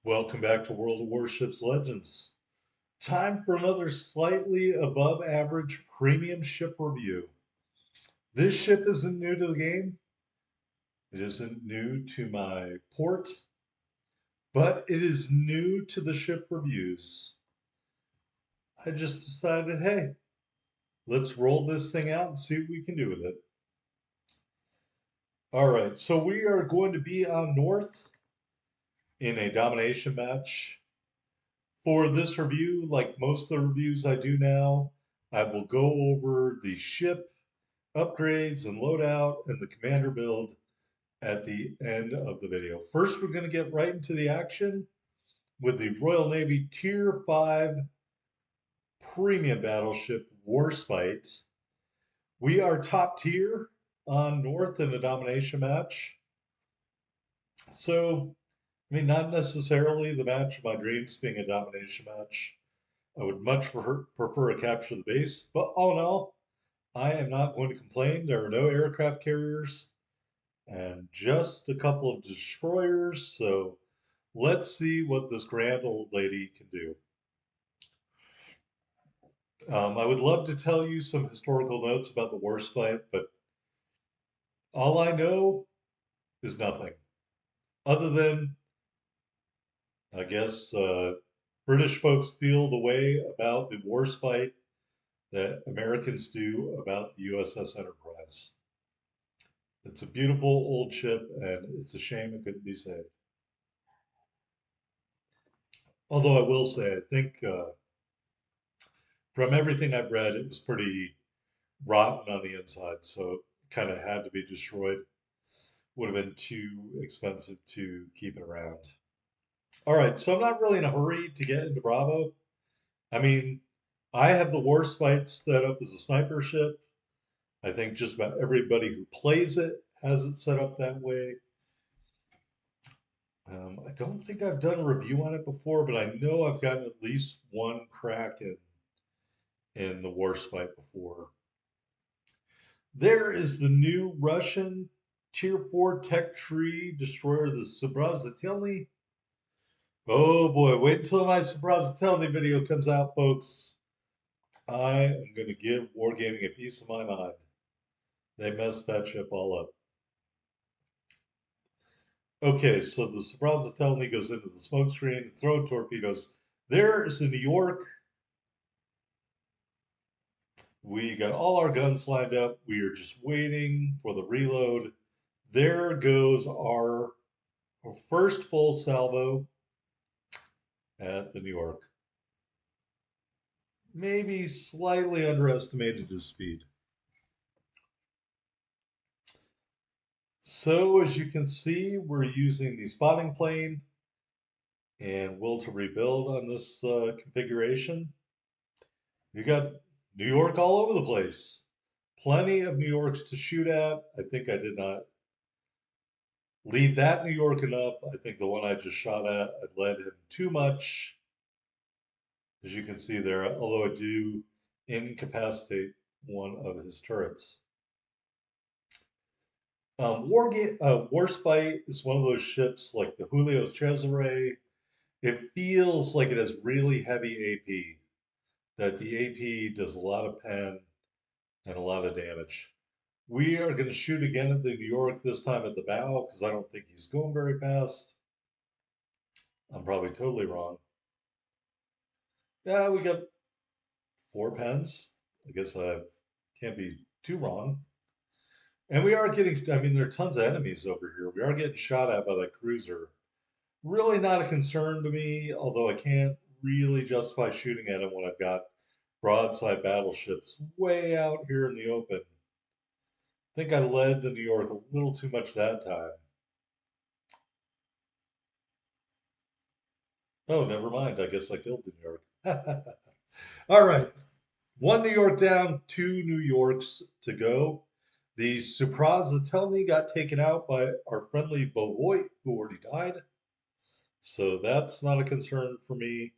Welcome back to World of Warships Legends. Time for another slightly above average premium ship review. This ship isn't new to the game, it isn't new to my port, but it is new to the ship reviews. I just decided, hey, let's roll this thing out and see what we can do with it. All right, so we are going to be on North in a domination match. For this review, like most of the reviews I do now, I will go over the ship upgrades and loadout and the commander build at the end of the video. First, we're going to get right into the action with the Royal Navy Tier 5 premium battleship Warspite. We are top tier on North in a domination match. So, I mean, not necessarily the match of my dreams being a domination match. I would much prefer a capture the base, but all in all, I am not going to complain. There are no aircraft carriers and just a couple of destroyers. So let's see what this grand old lady can do. I would love to tell you some historical notes about the Warspite, but all I know is nothing. Other than, I guess, British folks feel the way about the Warspite that Americans do about the USS Enterprise. It's a beautiful old ship, and it's a shame it couldn't be saved. Although I will say, I think from everything I've read, it was pretty rotten on the inside, so it kind of had to be destroyed. Would have been too expensive to keep it around. All right, so I'm not really in a hurry to get into Bravo. I mean, I have the Warspite set up as a sniper ship. I think just about everybody who plays it has it set up that way. I don't think I've done a review on it before, but I know I've gotten at least one crack in the Warspite before. There is the new Russian Tier 4 tech tree destroyer, the Subrazitelny. Oh boy, wait until my Subrazitelny video comes out, folks. I am going to give Wargaming a piece of my mind. They messed that ship all up. Okay, so the Subrazitelny goes into the smoke screen, throw torpedoes. There is a New York. We got all our guns lined up. We are just waiting for the reload. There goes our first full salvo at the New York. Maybe slightly underestimated his speed. So as you can see, we're using the spotting plane and will to rebuild on this configuration. You got New York all over the place. Plenty of New Yorks to shoot at. I think I did not lead that New York enough. I think the one I just shot at, I led him too much. As you can see there, although I do incapacitate one of his turrets. Warspite is one of those ships like the Julio's Cesare. It feels like it has really heavy AP, that the AP does a lot of pen and a lot of damage. We are going to shoot again at the New York, this time at the bow, because I don't think he's going very fast. I'm probably totally wrong. Yeah, we got 4 pens. I guess I can't be too wrong. And we are getting, I mean, there are tons of enemies over here. We are getting shot at by that cruiser. Really not a concern to me, although I can't really justify shooting at him when I've got broadside battleships way out here in the open. I think I led the New York a little too much that time. Oh, never mind. I guess I killed the New York. All right. One New York down, 2 New Yorks to go. The Suprazatelny got taken out by our friendly Bovoy, who already died. So that's not a concern for me.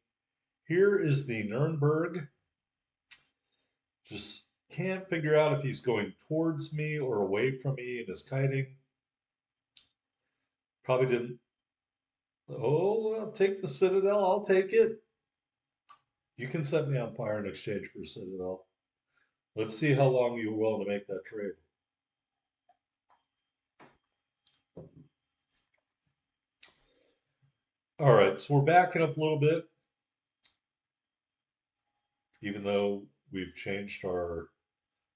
Here is the Nuremberg. Just can't figure out if he's going towards me or away from me in his kiting. Probably didn't. Oh, I'll take the Citadel. I'll take it. You can set me on fire in exchange for a Citadel. Let's see how long you're willing to make that trade. All right, so we're backing up a little bit, even though we've changed our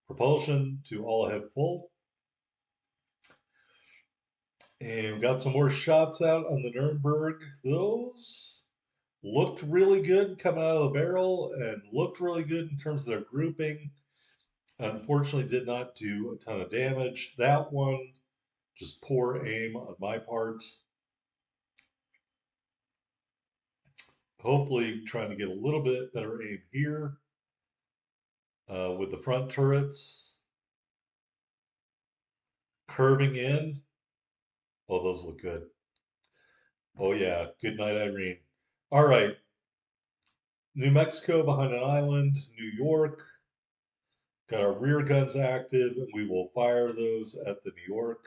propulsion to all ahead full. And we got some more shots out on the Nuremberg. Those looked really good coming out of the barrel and looked really good in terms of their grouping. Unfortunately, did not do a ton of damage. That one, just poor aim on my part. Hopefully, trying to get a little bit better aim here with the front turrets curving in. Oh, those look good. Oh, yeah. Good night, Irene. All right. New Mexico behind an island. New York. Got our rear guns active, and we will fire those at the New York.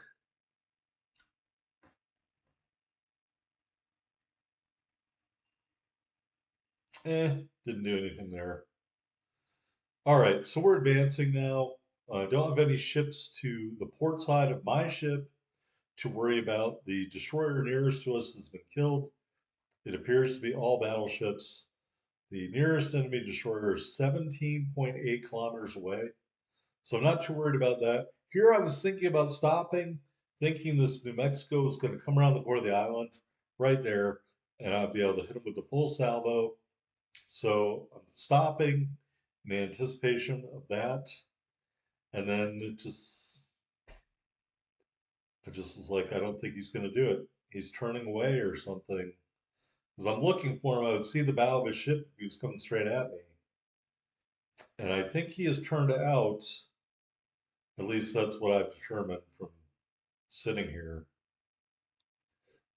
Didn't do anything there. All right, so we're advancing now. I don't have any ships to the port side of my ship to worry about. The destroyer nearest to us has been killed. It appears to be all battleships. The nearest enemy destroyer is 17.8 kilometers away. So I'm not too worried about that. Here I was thinking about stopping, thinking this New Mexico is going to come around the corner of the island right there, and I'll be able to hit them with the full salvo. So I'm stopping in anticipation of that. And then I just was like, I don't think he's going to do it. He's turning away or something. Because I'm looking for him, I would see the bow of his ship if he was coming straight at me. And I think he has turned out, at least that's what I've determined from sitting here,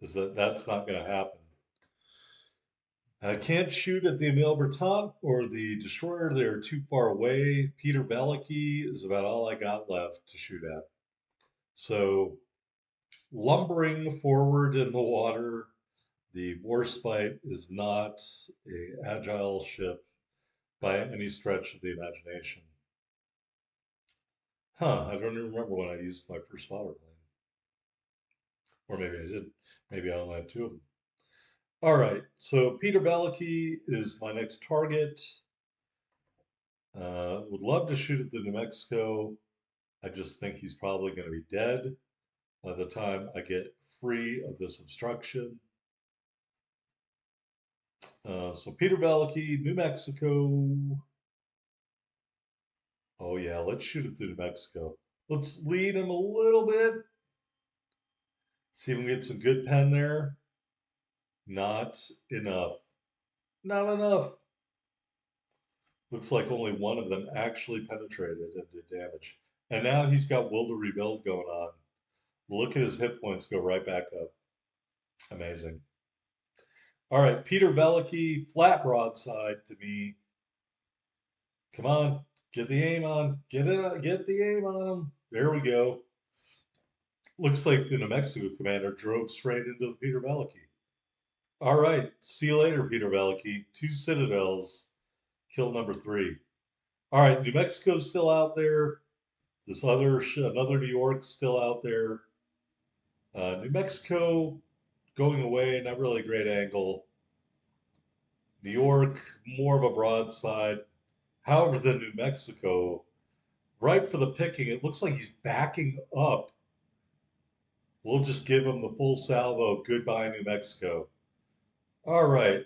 is that that's not going to happen. I can't shoot at the Emile Bertant or the destroyer. They're too far away. Peter Veliky is about all I got left to shoot at. So lumbering forward in the water, the Warspite is not a agile ship by any stretch of the imagination. Huh, I don't even remember when I used my first spotter plane. Or maybe I did. Maybe I only have two of them. All right, so Peter Veliky is my next target. Would love to shoot at the New Mexico. I just think he's probably going to be dead by the time I get free of this obstruction. So Peter Veliky, New Mexico. Oh yeah, let's shoot it to New Mexico. Let's lead him a little bit. See if we can get some good pen there. Not enough. Not enough. Looks like only one of them actually penetrated and did damage. And now he's got will to rebuild going on. Look at his hit points go right back up. Amazing. All right, Peter Veliky, flat broadside to me. Come on, get the aim on. Get it. Get the aim on him. There we go. Looks like the New Mexico commander drove straight into the Peter Veliky. All right, see you later, Peter Veliky. Two Citadels, kill number 3. All right, New Mexico's still out there. This another New York's still out there. New Mexico going away, not really a great angle. New York, more of a broadside. However, the New Mexico, right for the picking, it looks like he's backing up. We'll just give him the full salvo. Goodbye, New Mexico. All right,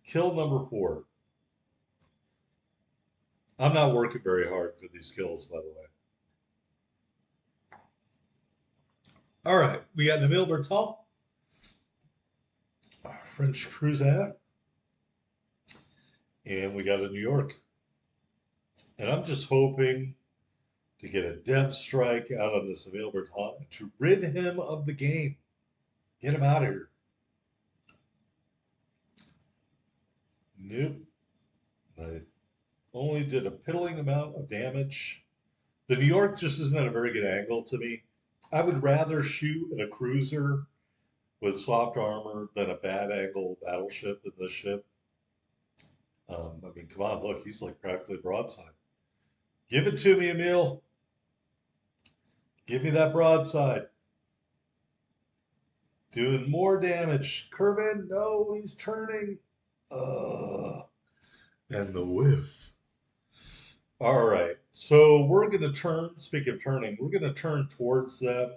kill number 4. I'm not working very hard for these kills, by the way. All right, we got Nabil Bertal, French cruiser, and we got a New York. And I'm just hoping to get a dev strike out on this Nabil Bertal to rid him of the game. Get him out of here. Nope. I only did a piddling amount of damage. The New York just isn't at a very good angle to me. I would rather shoot at a cruiser with soft armor than a bad angle battleship in this ship. I mean, come on, look, he's like practically broadside. Give it to me, Emil. Give me that broadside. Doing more damage. Curve in. No, he's turning. And the whiff. All right. So we're going to turn. Speaking of turning, we're going to turn towards them.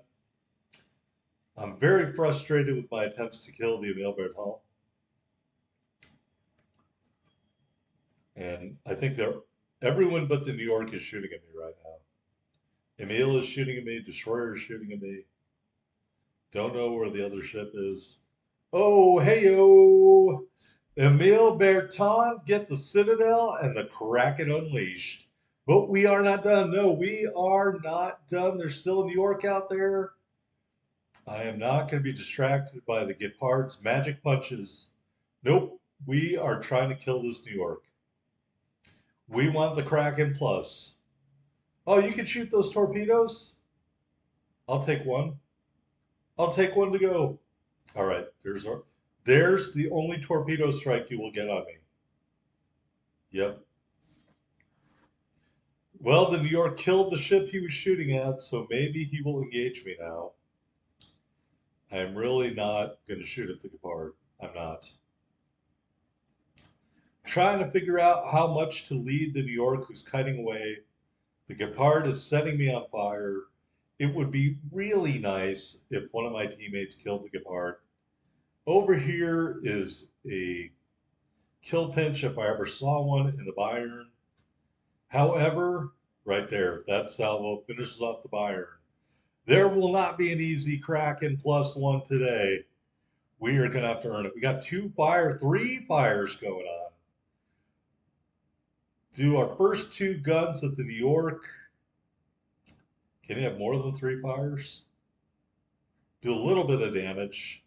I'm very frustrated with my attempts to kill the Emil Berton. And I think everyone but the New York is shooting at me right now. Emil is shooting at me. Destroyer is shooting at me. Don't know where the other ship is. Oh, hey-o! Emil Berton, get the Citadel and the Kraken unleashed. But we are not done. No, we are not done. There's still a New York out there. I am not going to be distracted by the Gepard's magic punches. Nope, we are trying to kill this New York. We want the Kraken plus. Oh, you can shoot those torpedoes? I'll take one. I'll take one to go. All right, there's the only torpedo strike you will get on me. Yep. Well, the New York killed the ship he was shooting at, so maybe he will engage me now. I'm really not going to shoot at the Gepard. I'm not. Trying to figure out how much to lead the New York who's kiting away. The Gepard is setting me on fire. It would be really nice if one of my teammates killed the Gepard. Over here is a kill pinch if I ever saw one in the Bayern. However, right there, that salvo finishes off the Bayern. There will not be an easy Kraken +1 today. We are going to have to earn it. We got three fires going on. Do our first two guns at the New York. Can you have more than three fires? Do a little bit of damage.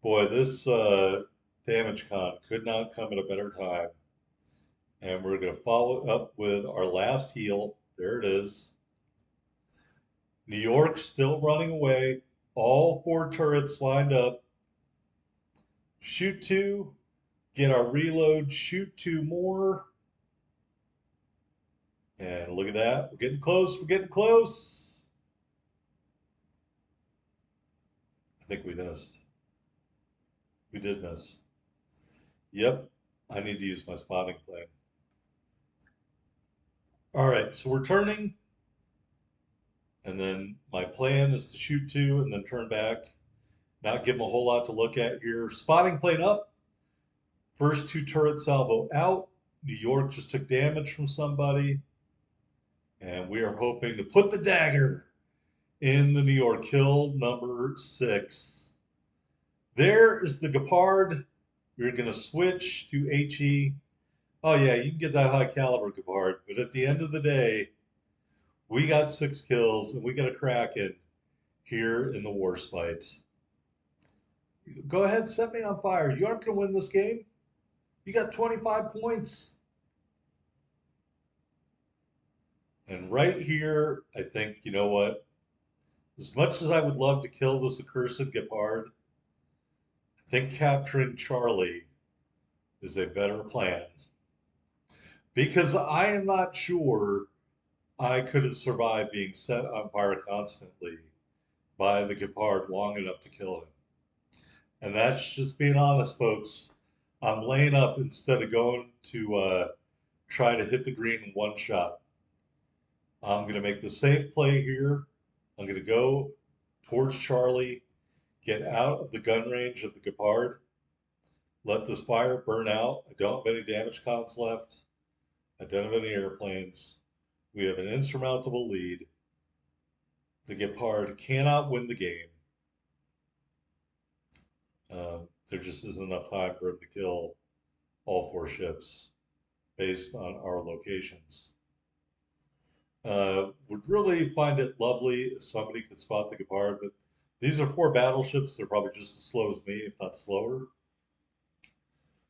Boy, this damage con could not come at a better time. And we're going to follow up with our last heal. There it is. New York still running away. All four turrets lined up. Shoot two. Get our reload. Shoot two more. And look at that. We're getting close. We're getting close. I think we missed. We did miss. Yep. I need to use my spotting plane. All right. So we're turning. And then my plan is to shoot two and then turn back. Not give them a whole lot to look at here. Spotting plane up. First two turret salvo out. New York just took damage from somebody. And we are hoping to put the dagger in the New York. Kill number 6. There is the Gepard. We're going to switch to HE. Oh, yeah, you can get that high caliber Gepard. But at the end of the day, we got 6 kills and we got a Kraken here in the Warspite. Go ahead, set me on fire. You aren't going to win this game. You got 25 points. And right here, I think, you know what? As much as I would love to kill this accursed Gepard, I think capturing Charlie is a better plan. Because I am not sure I could have survived being set on fire constantly by the Gepard long enough to kill him. And that's just being honest, folks. I'm laying up instead of going to try to hit the green in one shot. I'm going to make the safe play here. I'm going to go towards Charlie, get out of the gun range of the Gepard, let this fire burn out. I don't have any damage cons left. I don't have any airplanes. We have an insurmountable lead. The Gepard cannot win the game. There just isn't enough time for him to kill all 4 ships based on our locations. Would really find it lovely if somebody could spot the Gepard, but these are 4 battleships. They're probably just as slow as me, if not slower.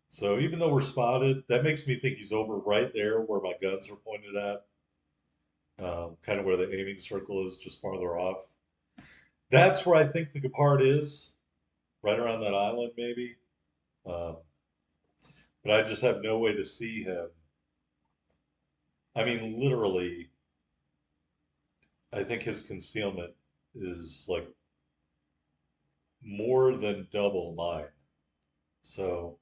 So even though we're spotted, that makes me think he's over right there where my guns are pointed at. Kind of where the aiming circle is, just farther off. That's where I think the Gepard is. right around that island, maybe. Um, but I just have no way to see him. I mean, literally, I think his concealment is like more than double mine. So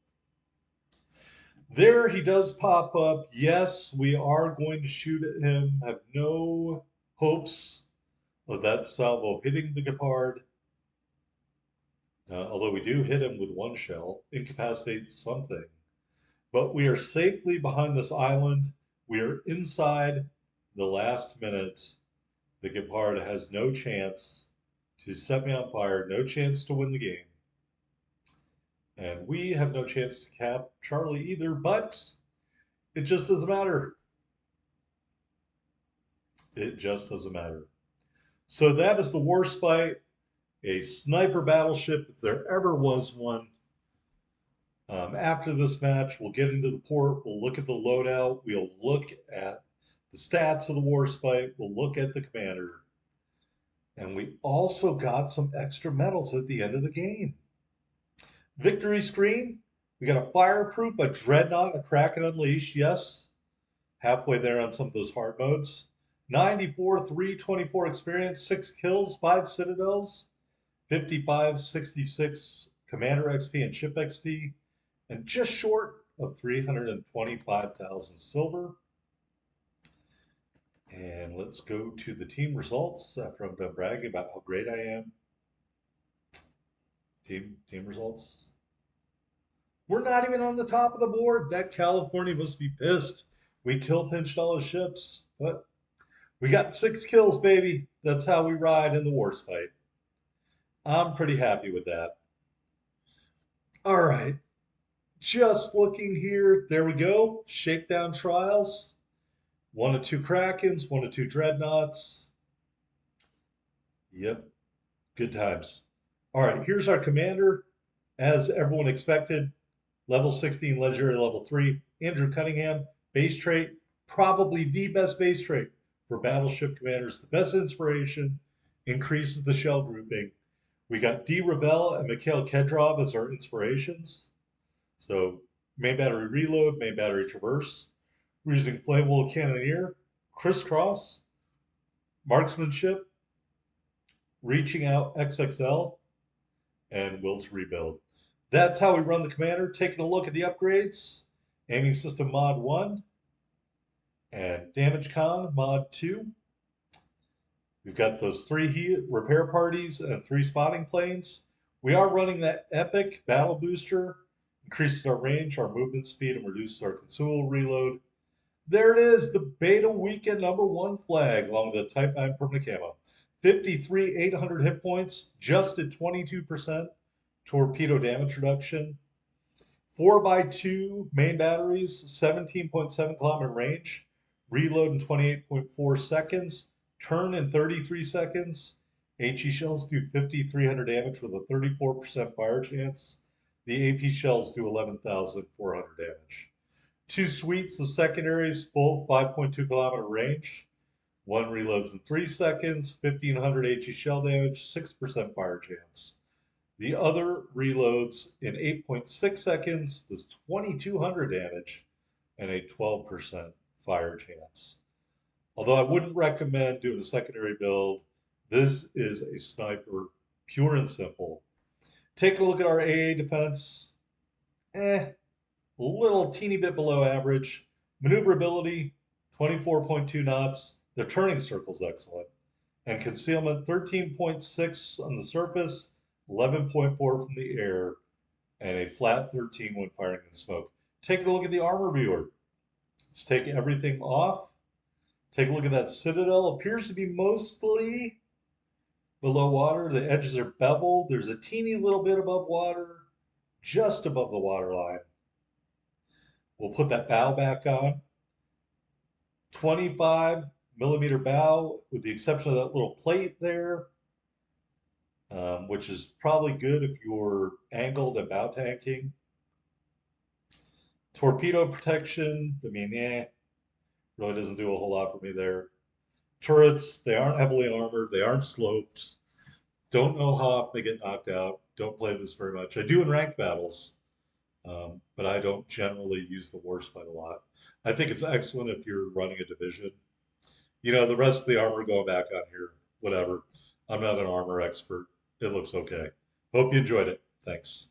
there he does pop up. Yes, we are going to shoot at him. Have no hopes of that salvo hitting the Gepard. Although we do hit him with one shell, incapacitates something. But we are safely behind this island. We are inside the last minute. The Gepard has no chance to set me on fire, no chance to win the game. And we have no chance to cap Charlie either, but it just doesn't matter. It just doesn't matter. So that is the Warspite, a sniper battleship, if there ever was one. After this match, we'll get into the port, we'll look at the loadout, we'll look at the stats of the Warspite, we'll look at the commander, and we also got some extra medals at the end of the game. Victory screen, we got a fireproof, a dreadnought, a Kraken Unleashed, yes, halfway there on some of those hard modes. 94, 324 experience, 6 kills, 5 citadels, 55, 66 commander XP and ship XP, and just short of 325,000 silver. And let's go to the team results after I'm done bragging about how great I am. Team results. We're not even on the top of the board. That California must be pissed. We kill pinched all his ships, but we got 6 kills, baby. That's how we ride in the Warspite. I'm pretty happy with that. All right. Just looking here. There we go. Shakedown trials. 1 to 2 Krakens, 1 to 2 Dreadnoughts. Yep. Good times. All right. Here's our commander. As everyone expected, level 16, legendary level 3. Andrew Cunningham, base trait. Probably the best base trait for Battleship commanders. The best inspiration. Increases the shell grouping. We got D. Ravel and Mikhail Kedrov as our inspirations. So main battery reload, main battery traverse. We're using flammable cannoneer, crisscross, marksmanship, reaching out XXL, and will to rebuild. That's how we run the commander. Taking a look at the upgrades. Aiming system mod 1 and damage con mod 2. We've got those 3 repair parties and 3 spotting planes. We are running that epic battle booster. Increases our range, our movement speed, and reduces our consumable reload. There it is, the beta weekend #1 flag along with the Type 9 permanent camo. 53, 800 hit points, just at 22% torpedo damage reduction. 4x2 main batteries, 17.7 kilometer range, reload in 28.4 seconds, turn in 33 seconds. HE shells do 5,300 damage with a 34% fire chance. The AP shells do 11,400 damage. 2 suites of secondaries, both 5.2 kilometer range. One reloads in 3 seconds, 1,500 HE shell damage, 6% fire chance. The other reloads in 8.6 seconds, does 2,200 damage, and a 12% fire chance. Although I wouldn't recommend doing a secondary build, this is a sniper, pure and simple. Take a look at our AA defense. A little teeny bit below average. Maneuverability, 24.2 knots. The turning circle's excellent. And concealment, 13.6 on the surface, 11.4 from the air, and a flat 13 when firing in smoke. Take a look at the armor viewer. Let's take everything off. Take a look at that citadel. Appears to be mostly below water. The edges are beveled. There's a teeny little bit above water, just above the water line. We'll put that bow back on. 25 millimeter bow, with the exception of that little plate there, which is probably good if you're angled and bow tanking. Torpedo protection, I mean, really doesn't do a whole lot for me there. Turrets, they aren't heavily armored, they aren't sloped. Don't know how often they get knocked out. Don't play this very much. I do in ranked battles, but I don't generally use the Warspite a lot. I think it's excellent if you're running a division. The rest of the armor going back on here, whatever. I'm not an armor expert. It looks okay. Hope you enjoyed it. Thanks.